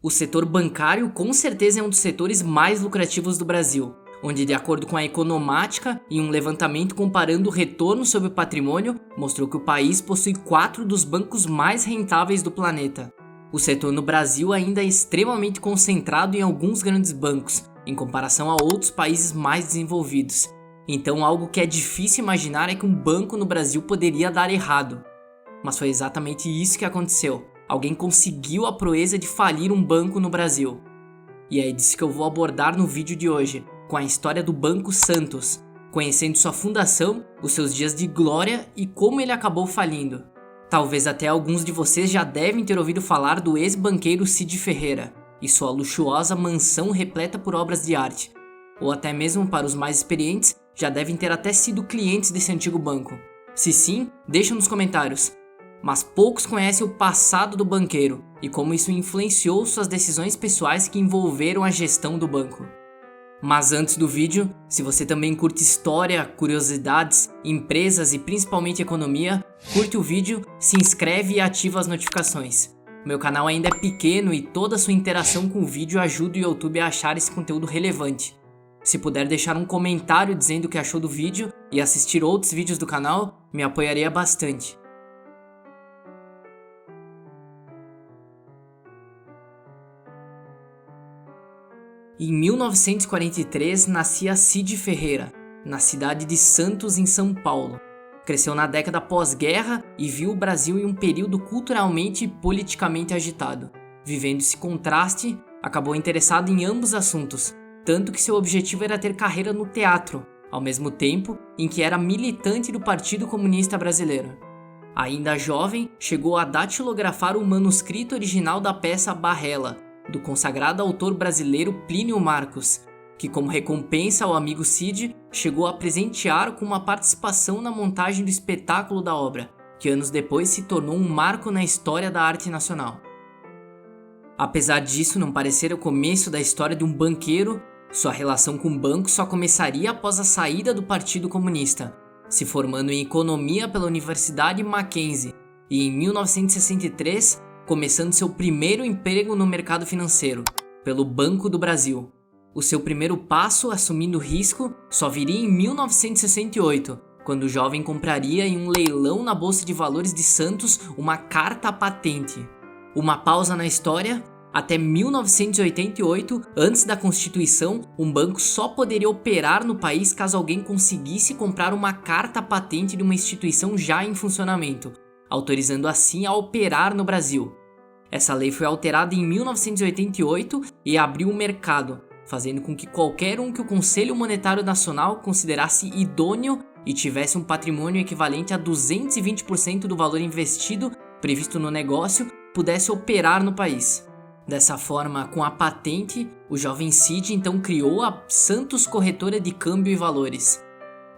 O setor bancário com certeza é um dos setores mais lucrativos do Brasil, onde, de acordo com a Economática, em um levantamento comparando o retorno sobre o patrimônio, mostrou que o país possui 4 dos bancos mais rentáveis do planeta. O setor no Brasil ainda é extremamente concentrado em alguns grandes bancos, em comparação a outros países mais desenvolvidos. Então, algo que é difícil imaginar é que um banco no Brasil poderia dar errado. Mas foi exatamente isso que aconteceu. Alguém conseguiu a proeza de falir um banco no Brasil. E é disso que eu vou abordar no vídeo de hoje, com a história do Banco Santos, conhecendo sua fundação, os seus dias de glória e como ele acabou falindo. Talvez até alguns de vocês já devem ter ouvido falar do ex-banqueiro Cid Ferreira e sua luxuosa mansão repleta por obras de arte. Ou até mesmo para os mais experientes, já devem ter até sido clientes desse antigo banco. Se sim, deixa nos comentários. Mas poucos conhecem o passado do banqueiro e como isso influenciou suas decisões pessoais que envolveram a gestão do banco. Mas antes do vídeo, se você também curte história, curiosidades, empresas e principalmente economia, curte o vídeo, se inscreve e ativa as notificações. Meu canal ainda é pequeno e toda a sua interação com o vídeo ajuda o YouTube a achar esse conteúdo relevante. Se puder deixar um comentário dizendo o que achou do vídeo e assistir outros vídeos do canal, me apoiaria bastante. Em 1943 nascia Cid Ferreira, na cidade de Santos, em São Paulo. Cresceu na década pós-guerra e viu o Brasil em um período culturalmente e politicamente agitado. Vivendo esse contraste, acabou interessado em ambos assuntos, tanto que seu objetivo era ter carreira no teatro, ao mesmo tempo em que era militante do Partido Comunista Brasileiro. Ainda jovem, chegou a datilografar o manuscrito original da peça Barrela, do consagrado autor brasileiro Plínio Marcos, que como recompensa ao amigo Cid, chegou a presentear com uma participação na montagem do espetáculo da obra, que anos depois se tornou um marco na história da arte nacional. Apesar disso não parecer o começo da história de um banqueiro, sua relação com o banco só começaria após a saída do Partido Comunista, se formando em economia pela Universidade Mackenzie e em 1963 começando seu primeiro emprego no mercado financeiro, pelo Banco do Brasil. O seu primeiro passo assumindo risco só viria em 1968, quando o jovem compraria em um leilão na Bolsa de Valores de Santos uma carta patente. Uma pausa na história: até 1988, antes da Constituição, um banco só poderia operar no país caso alguém conseguisse comprar uma carta patente de uma instituição já em funcionamento, autorizando assim a operar no Brasil. Essa lei foi alterada em 1988 e abriu o mercado, fazendo com que qualquer um que o Conselho Monetário Nacional considerasse idôneo e tivesse um patrimônio equivalente a 220% do valor investido previsto no negócio pudesse operar no país. Dessa forma, com a patente, o jovem Cid então criou a Santos Corretora de Câmbio e Valores.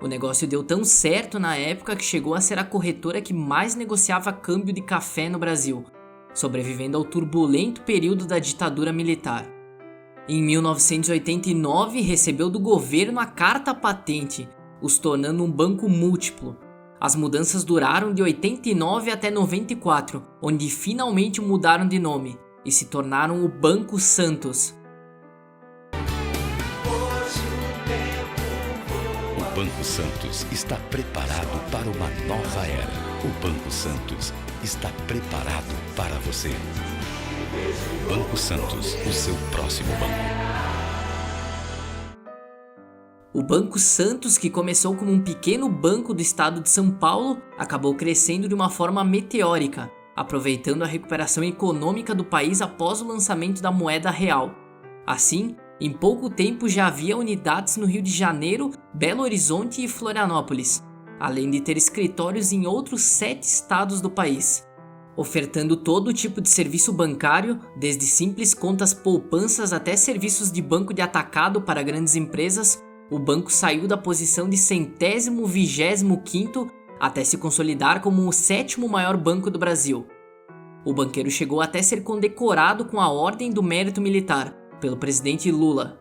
O negócio deu tão certo na época que chegou a ser a corretora que mais negociava câmbio de café no Brasil, sobrevivendo ao turbulento período da ditadura militar. Em 1989, recebeu do governo a carta patente, os tornando um banco múltiplo. As mudanças duraram de 89 até 94, onde finalmente mudaram de nome e se tornaram o Banco Santos. O Banco Santos está preparado para uma nova era. O Banco Santos está preparado para você. Banco Santos, o seu próximo banco. O Banco Santos, que começou como um pequeno banco do estado de São Paulo, acabou crescendo de uma forma meteórica, aproveitando a recuperação econômica do país após o lançamento da moeda real. Assim, em pouco tempo já havia unidades no Rio de Janeiro, Belo Horizonte e Florianópolis, além de ter escritórios em outros 7 estados do país, ofertando todo tipo de serviço bancário, desde simples contas poupanças até serviços de banco de atacado para grandes empresas. O banco saiu da posição de 125º até se consolidar como o 7º maior banco do Brasil. O banqueiro chegou até ser condecorado com a Ordem do Mérito Militar pelo presidente Lula.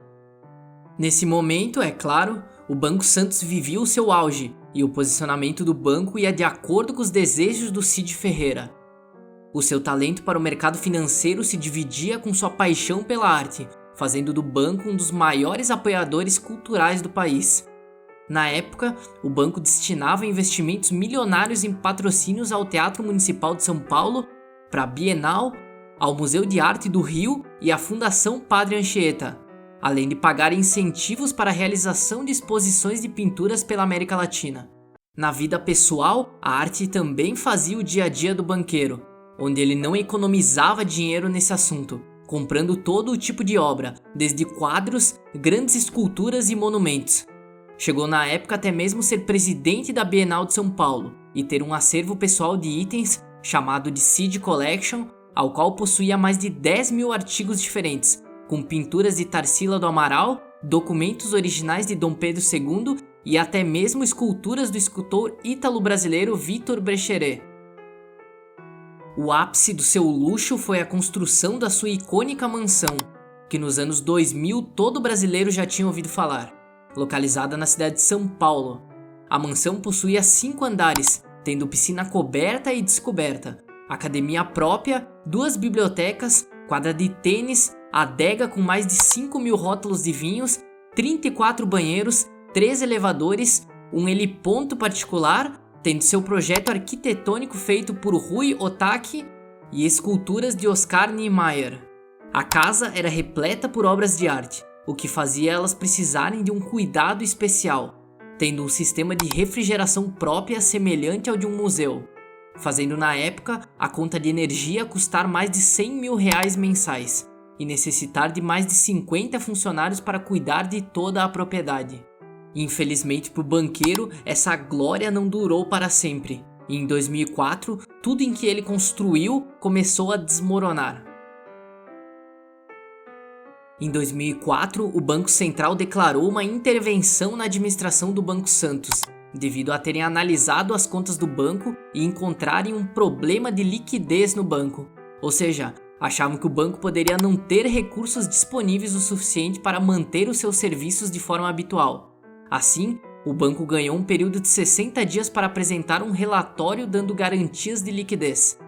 Nesse momento, é claro, o Banco Santos vivia o seu auge e o posicionamento do banco ia de acordo com os desejos do Cid Ferreira. O seu talento para o mercado financeiro se dividia com sua paixão pela arte, fazendo do banco um dos maiores apoiadores culturais do país. Na época, o banco destinava investimentos milionários em patrocínios ao Teatro Municipal de São Paulo, para a Bienal, ao Museu de Arte do Rio e à Fundação Padre Anchieta, além de pagar incentivos para a realização de exposições de pinturas pela América Latina. Na vida pessoal, a arte também fazia o dia a dia do banqueiro, onde ele não economizava dinheiro nesse assunto, comprando todo o tipo de obra, desde quadros, grandes esculturas e monumentos. Chegou na época até mesmo ser presidente da Bienal de São Paulo e ter um acervo pessoal de itens chamado de Seed Collection, ao qual possuía mais de 10 mil artigos diferentes, com pinturas de Tarsila do Amaral, documentos originais de Dom Pedro II e até mesmo esculturas do escultor ítalo-brasileiro Victor Brecheret. O ápice do seu luxo foi a construção da sua icônica mansão, que nos anos 2000 todo brasileiro já tinha ouvido falar, localizada na cidade de São Paulo. A mansão possuía 5 andares, tendo piscina coberta e descoberta, academia própria, 2 bibliotecas, quadra de tênis, adega com mais de 5 mil rótulos de vinhos, 34 banheiros, 3 elevadores, um heliponto particular, tendo seu projeto arquitetônico feito por Rui Otaki e esculturas de Oscar Niemeyer. A casa era repleta por obras de arte, o que fazia elas precisarem de um cuidado especial, tendo um sistema de refrigeração própria semelhante ao de um museu, fazendo na época a conta de energia custar mais de 100 mil reais mensais e necessitar de mais de 50 funcionários para cuidar de toda a propriedade. Infelizmente para o banqueiro, essa glória não durou para sempre, e em 2004, tudo em que ele construiu começou a desmoronar. Em 2004, o Banco Central declarou uma intervenção na administração do Banco Santos, devido a terem analisado as contas do banco e encontrarem um problema de liquidez no banco, ou seja, achavam que o banco poderia não ter recursos disponíveis o suficiente para manter os seus serviços de forma habitual. Assim, o banco ganhou um período de 60 dias para apresentar um relatório dando garantias de liquidez.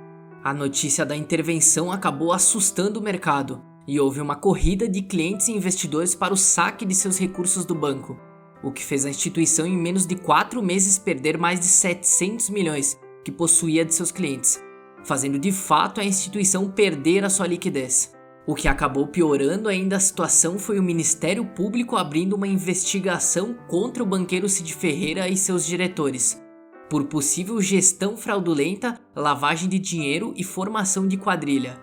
A notícia da intervenção acabou assustando o mercado e houve uma corrida de clientes e investidores para o saque de seus recursos do banco, o que fez a instituição em menos de 4 meses perder mais de 700 milhões que possuía de seus clientes, fazendo de fato a instituição perder a sua liquidez. O que acabou piorando ainda a situação foi o Ministério Público abrindo uma investigação contra o banqueiro Cid Ferreira e seus diretores, por possível gestão fraudulenta, lavagem de dinheiro e formação de quadrilha.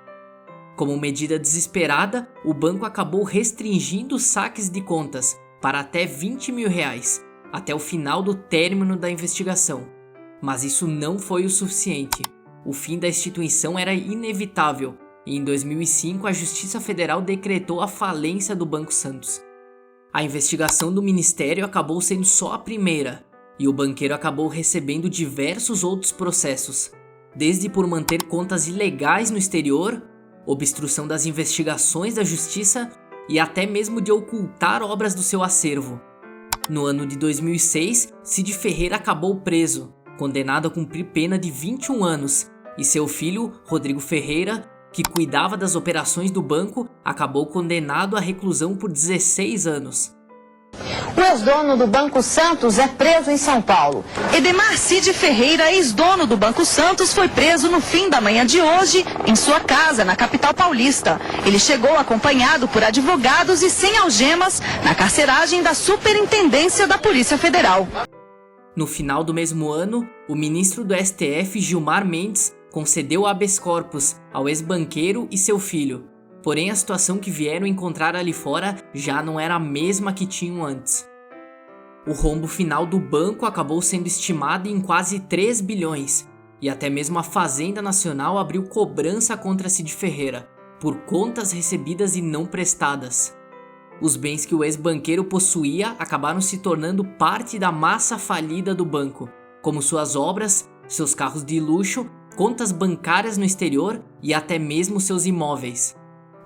Como medida desesperada, o banco acabou restringindo os saques de contas para até 20 mil reais, até o final do término da investigação. Mas isso não foi o suficiente. O fim da instituição era inevitável, e em 2005 a Justiça Federal decretou a falência do Banco Santos. A investigação do Ministério acabou sendo só a primeira, e o banqueiro acabou recebendo diversos outros processos, desde por manter contas ilegais no exterior, obstrução das investigações da Justiça e até mesmo de ocultar obras do seu acervo. No ano de 2006, Cid Ferreira acabou preso, condenado a cumprir pena de 21 anos, e seu filho, Rodrigo Ferreira, que cuidava das operações do banco, acabou condenado à reclusão por 16 anos. O ex-dono do Banco Santos é preso em São Paulo. Edemar Cid Ferreira, ex-dono do Banco Santos, foi preso no fim da manhã de hoje em sua casa, na capital paulista. Ele chegou acompanhado por advogados e sem algemas na carceragem da Superintendência da Polícia Federal. No final do mesmo ano, o ministro do STF, Gilmar Mendes, concedeu habeas corpus ao ex-banqueiro e seu filho. Porém, a situação que vieram encontrar ali fora já não era a mesma que tinham antes. O rombo final do banco acabou sendo estimado em quase 3 bilhões, e até mesmo a Fazenda Nacional abriu cobrança contra Cid Ferreira, por contas recebidas e não prestadas. Os bens que o ex-banqueiro possuía acabaram se tornando parte da massa falida do banco, como suas obras, seus carros de luxo, contas bancárias no exterior e até mesmo seus imóveis.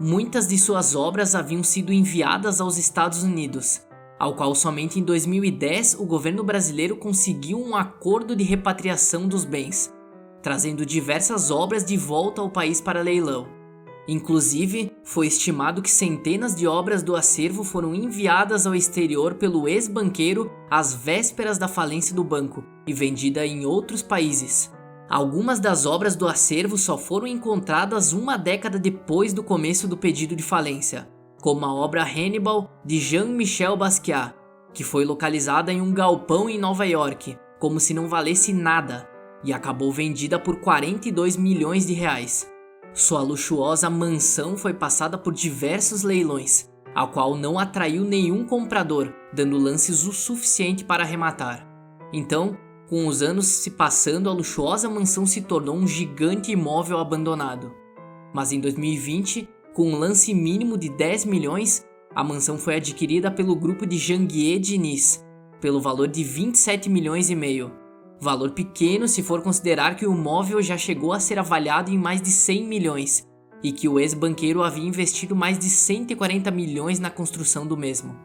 Muitas de suas obras haviam sido enviadas aos Estados Unidos, ao qual somente em 2010 o governo brasileiro conseguiu um acordo de repatriação dos bens, trazendo diversas obras de volta ao país para leilão. Inclusive, foi estimado que centenas de obras do acervo foram enviadas ao exterior pelo ex-banqueiro às vésperas da falência do banco e vendida em outros países. Algumas das obras do acervo só foram encontradas uma década depois do começo do pedido de falência, como a obra Hannibal de Jean-Michel Basquiat, que foi localizada em um galpão em Nova York, como se não valesse nada, e acabou vendida por 42 milhões de reais. Sua luxuosa mansão foi passada por diversos leilões, a qual não atraiu nenhum comprador, dando lances o suficiente para arrematar. Então, com os anos se passando, a luxuosa mansão se tornou um gigante imóvel abandonado. Mas em 2020, com um lance mínimo de 10 milhões, a mansão foi adquirida pelo grupo de Janguier Diniz, pelo valor de 27 milhões e meio. Valor pequeno se for considerar que o imóvel já chegou a ser avaliado em mais de 100 milhões e que o ex-banqueiro havia investido mais de 140 milhões na construção do mesmo.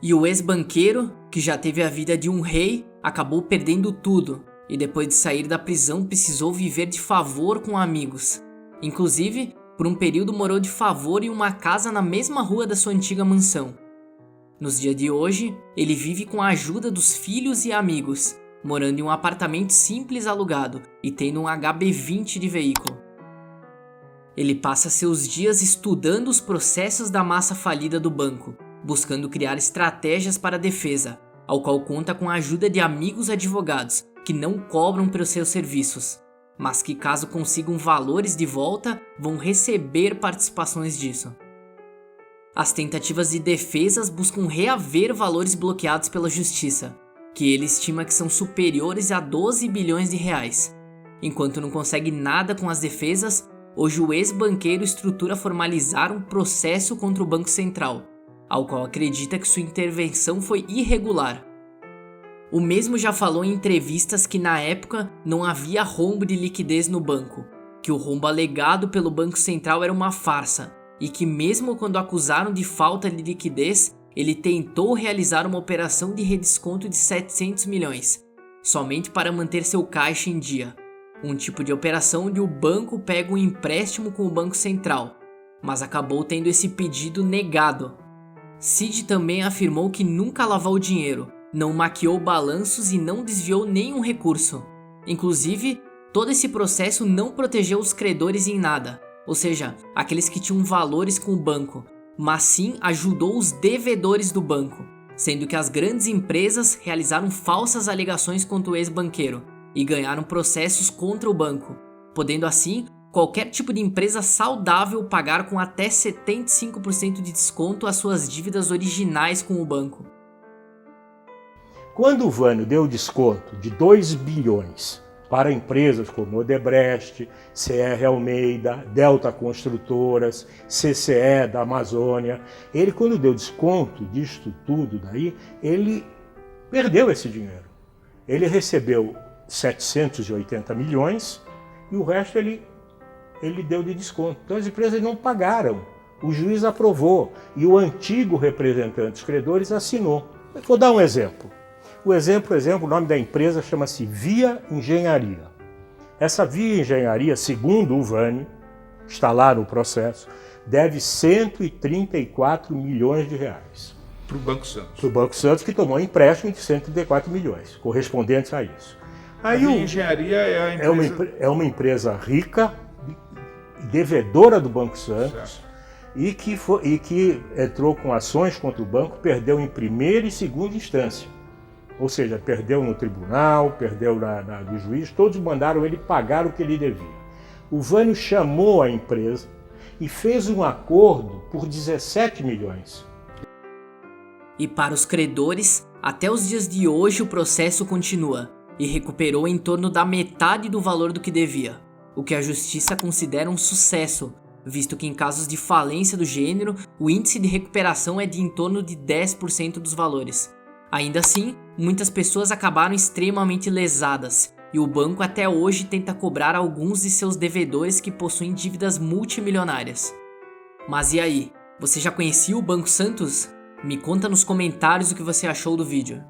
E o ex-banqueiro, que já teve a vida de um rei, acabou perdendo tudo e depois de sair da prisão precisou viver de favor com amigos. Inclusive, por um período morou de favor em uma casa na mesma rua da sua antiga mansão. Nos dias de hoje, ele vive com a ajuda dos filhos e amigos, morando em um apartamento simples alugado e tendo um HB20 de veículo. Ele passa seus dias estudando os processos da massa falida do banco, buscando criar estratégias para a defesa, ao qual conta com a ajuda de amigos advogados que não cobram pelos seus serviços, mas que caso consigam valores de volta, vão receber participações disso. As tentativas de defesas buscam reaver valores bloqueados pela justiça, que ele estima que são superiores a 12 bilhões de reais. Enquanto não consegue nada com as defesas, hoje o ex-banqueiro estrutura formalizar um processo contra o Banco Central, ao qual acredita que sua intervenção foi irregular. O mesmo já falou em entrevistas que na época não havia rombo de liquidez no banco, que o rombo alegado pelo Banco Central era uma farsa, e que mesmo quando acusaram de falta de liquidez, ele tentou realizar uma operação de redesconto de 700 milhões, somente para manter seu caixa em dia. Um tipo de operação onde o banco pega um empréstimo com o Banco Central, mas acabou tendo esse pedido negado. Cid também afirmou que nunca lavou dinheiro, não maquiou balanços e não desviou nenhum recurso. Inclusive, todo esse processo não protegeu os credores em nada, ou seja, aqueles que tinham valores com o banco, mas sim ajudou os devedores do banco, sendo que as grandes empresas realizaram falsas alegações contra o ex-banqueiro e ganharam processos contra o banco, podendo assim qualquer tipo de empresa saudável pagar com até 75% de desconto as suas dívidas originais com o banco. Quando o Vânio deu desconto de 2 bilhões para empresas como Odebrecht, CR Almeida, Delta Construtoras, CCE da Amazônia, ele quando deu desconto disto tudo daí, ele perdeu esse dinheiro. Ele recebeu 780 milhões e o resto ele deu de desconto. Então as empresas não pagaram, o juiz aprovou e o antigo representante dos credores assinou. Vou dar um exemplo. O nome da empresa chama-se Via Engenharia. Essa Via Engenharia, segundo o Vânio, está lá no processo, deve 134 milhões de reais. Para o Banco Santos. Para o Banco Santos, que tomou um empréstimo de 134 milhões, correspondentes a isso. Aí a Via Engenharia é a empresa... É uma empresa rica, devedora do Banco Santos, e que entrou com ações contra o banco, perdeu em primeira e segunda instância. Ou seja, perdeu no tribunal, perdeu no juiz, todos mandaram ele pagar o que ele devia. O Vânio chamou a empresa e fez um acordo por 17 milhões. E para os credores, até os dias de hoje o processo continua e recuperou em torno da metade do valor do que devia, o que a justiça considera um sucesso, visto que em casos de falência do gênero, o índice de recuperação é de em torno de 10% dos valores. Ainda assim, muitas pessoas acabaram extremamente lesadas e o banco até hoje tenta cobrar alguns de seus devedores que possuem dívidas multimilionárias. Mas e aí? Você já conhecia o Banco Santos? Me conta nos comentários o que você achou do vídeo.